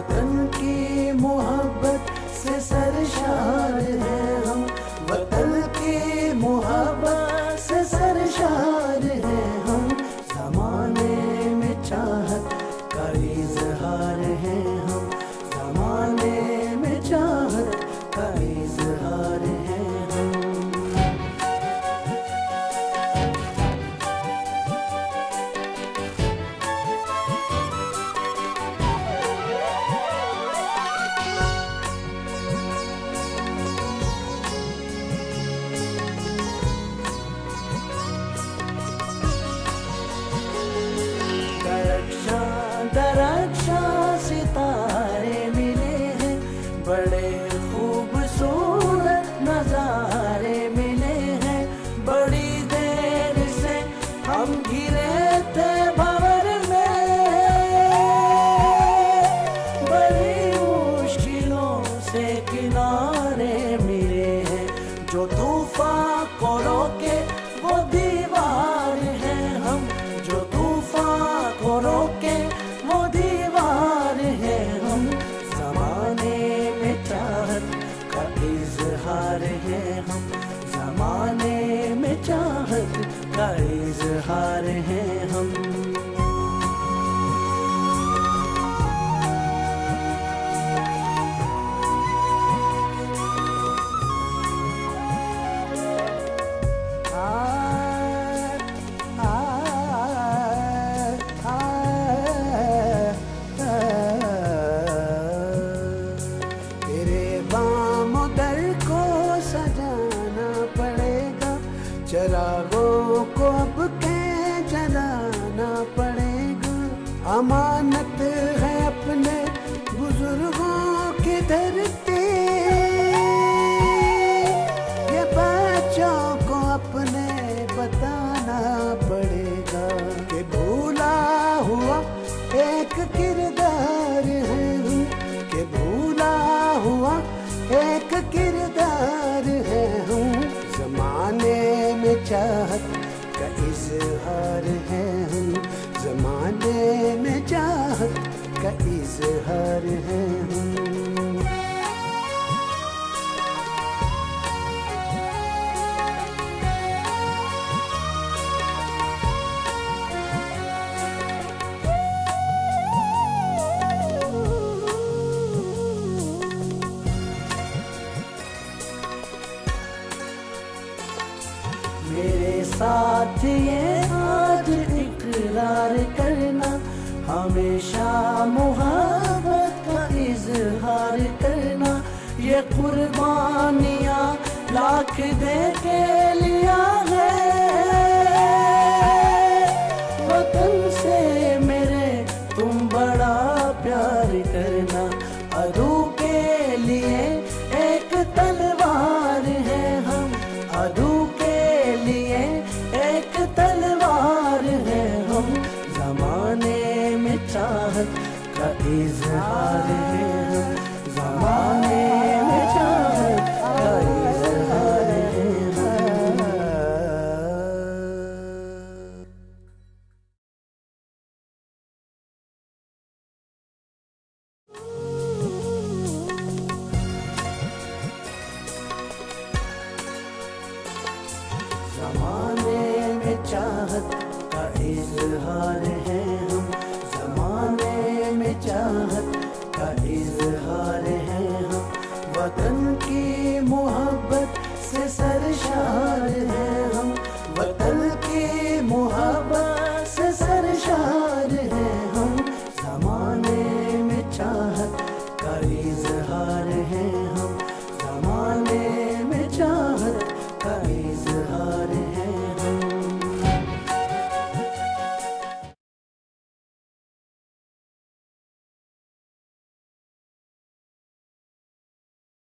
वतन की मोहब्बत से सरशार हैं हम, वतन की मोहब्बत से सरशार हैं हम। ज़माने में चाहत का इज़हार हैं हम, ज़माने में चाहत का इज़हार हैं हम। दरक्षा सितारे मिले हैं, बड़े खूबसूरत नजारे मिले हैं। बड़ी देर से हम घिरे थे भंवर में, बड़ी मुश्किलों से किनारे मिले हैं। जो तूफान को रोके वो दीवार है हम, जो तूफान को रोके वो दीवार है हम। ज़माने में चाहत का इज़हार है हम, ज़माने में चाहत का इज़हार है हम। चरागों को अब के जलाना पड़ेगा। अमानत है अपने बुजुर्गों की धरती, ये बच्चों को अपने बताना पड़ेगा कि भूला हुआ एक किरदार है, कि भूला हुआ एक किरदार है हम। ज़माने में चाहत का इज़हार है हम, ज़माने में चाहत का इज़हार है हम। मेरे साथ ये आज इकरार करना, हमेशा मोहब्बत का इज़हार करना। ये कुर्बानियाँ लाख दे के लिया है, वतन से मेरे तुम बड़ा प्यार करना। अदू के लिए एक तलवार है हम, अदू लिए एक तलवार है हम। ज़माने में चाहत का इज़हार है हम, ज़माने में चाहत का इज़हार है हम। ज़माने में चाहत का इज़हार है हम, ज़माने में चाहत का इज़हार है हम। वतन की मोहब्बत से सरशार है हम, वतन की मोहब्बत